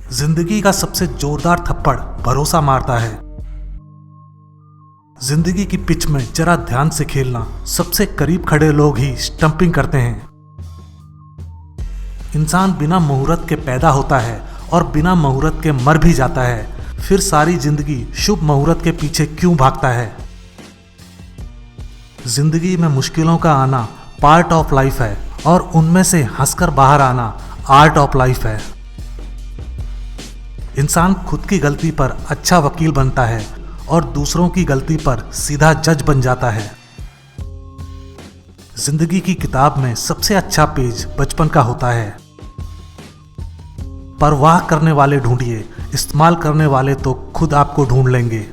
जिंदगी का सबसे जोरदार थप्पड़ भरोसा मारता है। जिंदगी की पिच में जरा ध्यान से खेलना, सबसे करीब खड़े लोग ही स्टंपिंग करते हैं। इंसान बिना मुहूर्त के पैदा होता है और बिना मुहूर्त के मर भी जाता है। फिर सारी जिंदगी शुभ मुहूर्त के पीछे क्यों भागता है? जिंदगी में मुश्किलों का आना पार्ट ऑफ लाइफ है और उनमें से हंसकर बाहर आना आर्ट ऑफ लाइफ है। इंसान खुद की गलती पर अच्छा वकील बनता है और दूसरों की गलती पर सीधा जज बन जाता है। जिंदगी की किताब में सबसे अच्छा पेज बचपन का होता है। परवाह करने वाले ढूंढिए, इस्तेमाल करने वाले तो खुद आपको ढूंढ लेंगे।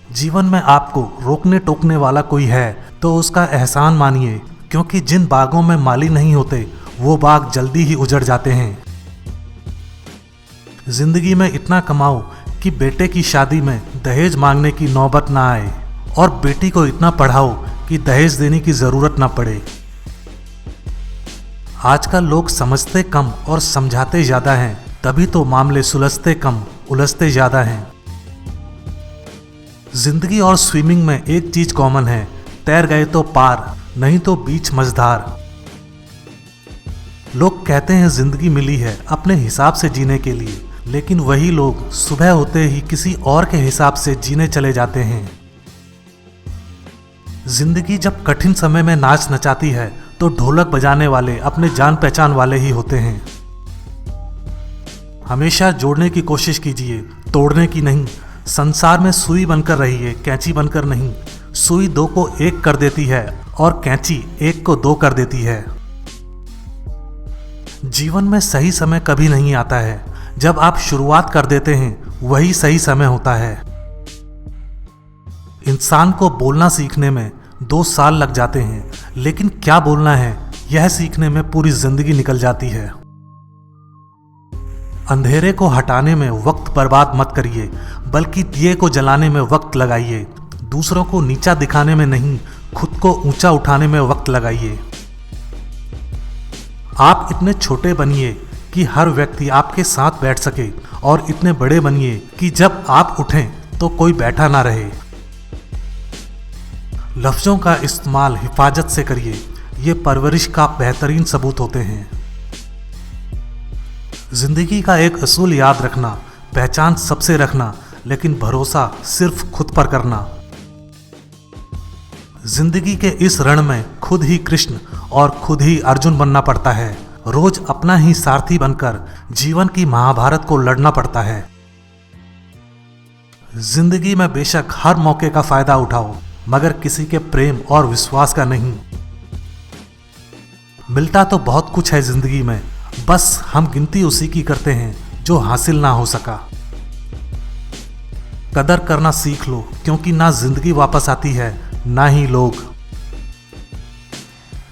जीवन में आपको रोकने टोकने वाला कोई है तो उसका एहसान मानिए, क्योंकि जिन बागों में माली नहीं होते वो बाग जल्दी ही उजड़ जाते हैं। जिंदगी में इतना कमाओ कि बेटे की शादी में दहेज मांगने की नौबत ना आए और बेटी को इतना पढ़ाओ कि दहेज देने की जरूरत ना पड़े। आजकल लोग समझते कम और समझाते ज्यादा हैं, तभी तो मामले सुलझते कम उलझते ज्यादा हैं। जिंदगी और स्विमिंग में एक चीज कॉमन है, तैर गए तो पार, नहीं तो बीच मझधार। लोग कहते हैं जिंदगी मिली है अपने हिसाब से जीने के लिए, लेकिन वही लोग सुबह होते ही किसी और के हिसाब से जीने चले जाते हैं। जिंदगी जब कठिन समय में नाच नचाती है तो ढोलक बजाने वाले अपने जान पहचान वाले ही होते हैं। हमेशा जोड़ने की कोशिश कीजिए, तोड़ने की नहीं। संसार में सुई बनकर रहिए, कैंची बनकर नहीं। सुई दो को एक कर देती है और कैंची एक को दो कर देती है। जीवन में सही समय कभी नहीं आता है, जब आप शुरुआत कर देते हैं वही सही समय होता है। इंसान को बोलना सीखने में 2 साल लग जाते हैं, लेकिन क्या बोलना है यह सीखने में पूरी जिंदगी निकल जाती है। अंधेरे को हटाने में वक्त बर्बाद मत करिए, बल्कि दिए को जलाने में वक्त लगाइए। दूसरों को नीचा दिखाने में नहीं, खुद को ऊंचा उठाने में वक्त लगाइए। आप इतने छोटे बनिए कि हर व्यक्ति आपके साथ बैठ सके, और इतने बड़े बनिए कि जब आप उठें तो कोई बैठा ना रहे। लफ्जों का इस्तेमाल हिफाजत से करिए, ये परवरिश का बेहतरीन सबूत होते हैं। जिंदगी का एक असूल याद रखना, पहचान सबसे रखना, लेकिन भरोसा सिर्फ खुद पर करना। जिंदगी के इस रण में खुद ही कृष्ण और खुद ही अर्जुन बनना पड़ता है। रोज अपना ही सारथी बनकर जीवन की महाभारत को लड़ना पड़ता है। जिंदगी में बेशक हर मौके का फायदा उठाओ, मगर किसी के प्रेम और विश्वास का नहीं। मिलता तो बहुत कुछ है जिंदगी में, बस हम गिनती उसी की करते हैं जो हासिल ना हो सका। कदर करना सीख लो, क्योंकि ना जिंदगी वापस आती है ना ही लोग।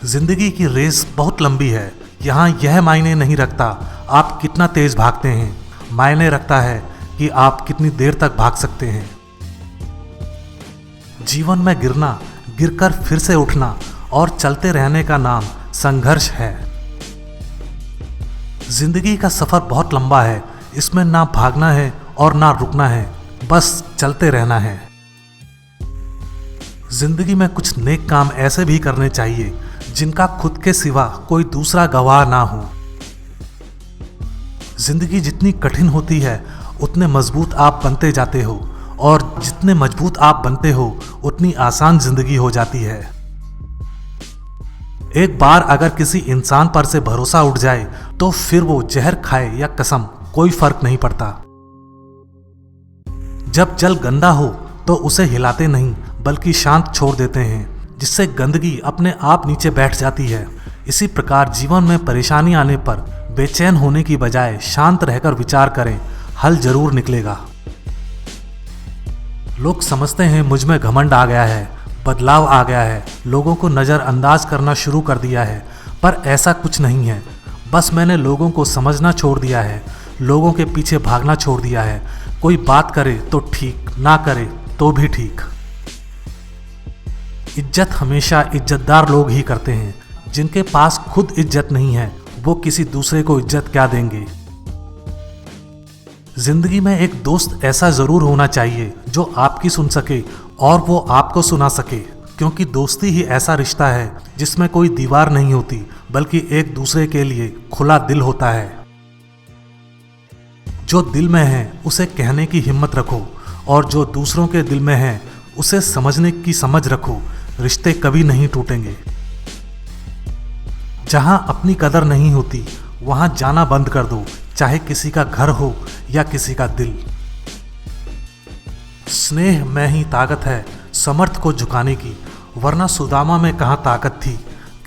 जिंदगी की रेस बहुत लंबी है, यहाँ यह मायने नहीं रखता आप कितना तेज भागते हैं, मायने रखता है कि आप कितनी देर तक भाग सकते हैं। जीवन में गिरना, गिरकर फिर से उठना और चलते रहने का नाम संघर्ष है। जिंदगी का सफर बहुत लंबा है, इसमें ना भागना है और ना रुकना है, बस चलते रहना है। जिंदगी में कुछ नेक काम ऐसे भी करने चाहिए जिनका खुद के सिवा कोई दूसरा गवाह ना हो। जिंदगी जितनी कठिन होती है उतने मजबूत आप बनते जाते हो, और जितने मजबूत आप बनते हो उतनी आसान जिंदगी हो जाती है। एक बार अगर किसी इंसान पर से भरोसा उठ जाए तो फिर वो जहर खाए या कसम, कोई फर्क नहीं पड़ता। जब जल गंदा हो तो उसे हिलाते नहीं बल्कि शांत छोड़ देते हैं, जिससे गंदगी अपने आप नीचे बैठ जाती है। इसी प्रकार जीवन में परेशानी आने पर बेचैन होने की बजाय शांत रहकर विचार करें, हल जरूर निकलेगा। लोग समझते हैं मुझ में घमंड आ गया है, बदलाव आ गया है, लोगों को नज़रअंदाज करना शुरू कर दिया है, पर ऐसा कुछ नहीं है। बस मैंने लोगों को समझना छोड़ दिया है, लोगों के पीछे भागना छोड़ दिया है। कोई बात करे तो ठीक, ना करे तो भी ठीक। इज्जत हमेशा इज्जतदार लोग ही करते हैं। जिनके पास खुद इज्जत नहीं है वो किसी दूसरे को इज्जत क्या देंगे। जिंदगी में एक दोस्त ऐसा जरूर होना चाहिए जो आपकी सुन सके और वो आपको सुना सके, क्योंकि दोस्ती ही ऐसा रिश्ता है जिसमें कोई दीवार नहीं होती बल्कि एक दूसरे के लिए खुला दिल होता है। जो दिल में है उसे कहने की हिम्मत रखो और जो दूसरों के दिल में है उसे समझने की समझ रखो। रिश्ते कभी नहीं टूटेंगे। जहां अपनी कदर नहीं होती वहां जाना बंद कर दो, चाहे किसी का घर हो या किसी का दिल। स्नेह में ही ताकत है समर्थ को झुकाने की, वरना सुदामा में कहाँ ताकत थी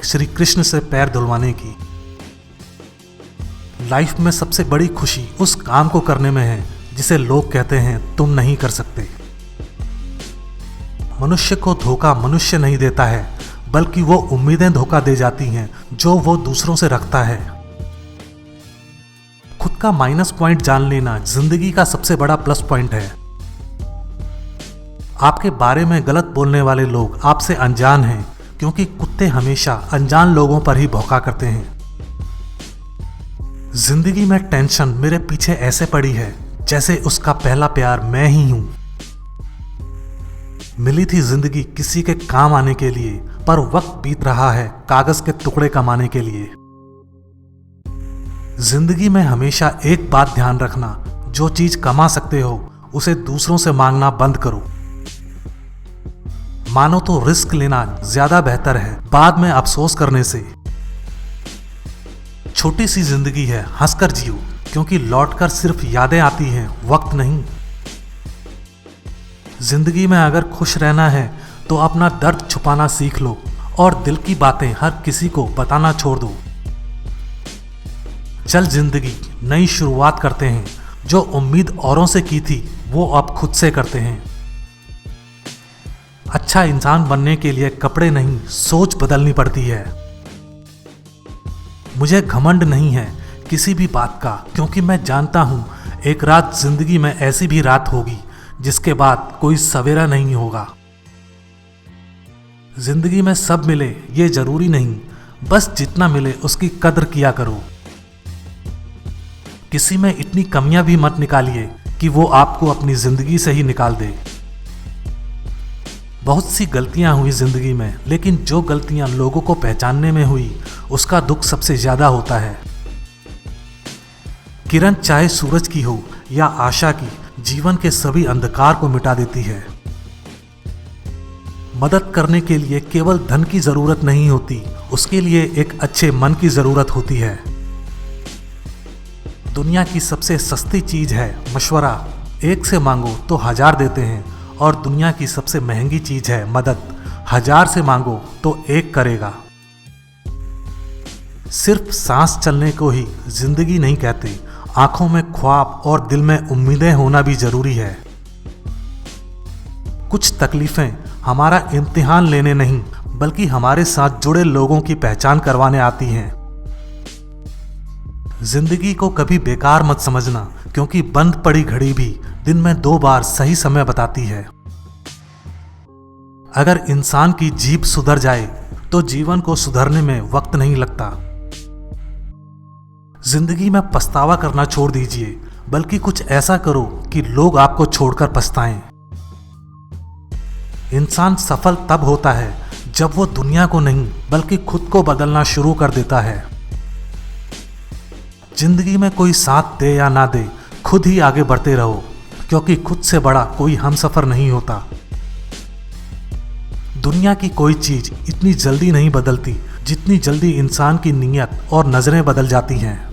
श्री कृष्ण से पैर धुलवाने की। लाइफ में सबसे बड़ी खुशी उस काम को करने में है जिसे लोग कहते हैं तुम नहीं कर सकते। मनुष्य को धोखा मनुष्य नहीं देता है, बल्कि वो उम्मीदें धोखा दे जाती हैं जो वो दूसरों से रखता है। खुद का माइनस पॉइंट जान लेना जिंदगी का सबसे बड़ा प्लस पॉइंट है। आपके बारे में गलत बोलने वाले लोग आपसे अनजान हैं, क्योंकि कुत्ते हमेशा अनजान लोगों पर ही भौंका करते हैं। जिंदगी में टेंशन मेरे पीछे ऐसे पड़ी है जैसे उसका पहला प्यार मैं ही हूं। मिली थी जिंदगी किसी के काम आने के लिए, पर वक्त बीत रहा है कागज के टुकड़े कमाने के लिए। जिंदगी में हमेशा एक बात ध्यान रखना, जो चीज कमा सकते हो उसे दूसरों से मांगना बंद करो। मानो तो रिस्क लेना ज्यादा बेहतर है बाद में अफसोस करने से। छोटी सी जिंदगी है, हंसकर जियो, क्योंकि लौटकर सिर्फ यादें आती हैं, वक्त नहीं। जिंदगी में अगर खुश रहना है तो अपना दर्द छुपाना सीख लो और दिल की बातें हर किसी को बताना छोड़ दो। चल जिंदगी नई शुरुआत करते हैं, जो उम्मीद औरों से की थी वो अब खुद से करते हैं। अच्छा इंसान बनने के लिए कपड़े नहीं सोच बदलनी पड़ती है। मुझे घमंड नहीं है किसी भी बात का, क्योंकि मैं जानता हूं एक रात जिंदगी में ऐसी भी रात होगी जिसके बाद कोई सवेरा नहीं होगा। जिंदगी में सब मिले ये जरूरी नहीं, बस जितना मिले उसकी कद्र किया करो। किसी में इतनी कमियां भी मत निकालिए कि वो आपको अपनी जिंदगी से ही निकाल दे। बहुत सी गलतियां हुई जिंदगी में, लेकिन जो गलतियां लोगों को पहचानने में हुई उसका दुख सबसे ज्यादा होता है। किरण चाहे सूरज की हो या आशा की, जीवन के सभी अंधकार को मिटा देती है। मदद करने के लिए केवल धन की जरूरत नहीं होती, उसके लिए एक अच्छे मन की जरूरत होती है। दुनिया की सबसे सस्ती चीज है मशवरा, एक से मांगो तो 1000 देते हैं, और दुनिया की सबसे महंगी चीज है मदद, 1000 से मांगो तो 1 करेगा। सिर्फ सांस चलने को ही जिंदगी नहीं कहते, आंखों में ख्वाब और दिल में उम्मीदें होना भी जरूरी है। कुछ तकलीफें हमारा इम्तिहान लेने नहीं बल्कि हमारे साथ जुड़े लोगों की पहचान करवाने आती हैं। जिंदगी को कभी बेकार मत समझना, क्योंकि बंद पड़ी घड़ी भी दिन में 2 बार सही समय बताती है। अगर इंसान की जीभ सुधर जाए तो जीवन को सुधरने में वक्त नहीं लगता। जिंदगी में पछतावा करना छोड़ दीजिए, बल्कि कुछ ऐसा करो कि लोग आपको छोड़कर पछताएं। इंसान सफल तब होता है जब वो दुनिया को नहीं बल्कि खुद को बदलना शुरू कर देता है। जिंदगी में कोई साथ दे या ना दे, खुद ही आगे बढ़ते रहो, क्योंकि खुद से बड़ा कोई हमसफर नहीं होता। दुनिया की कोई चीज इतनी जल्दी नहीं बदलती जितनी जल्दी इंसान की नीयत और नजरें बदल जाती हैं।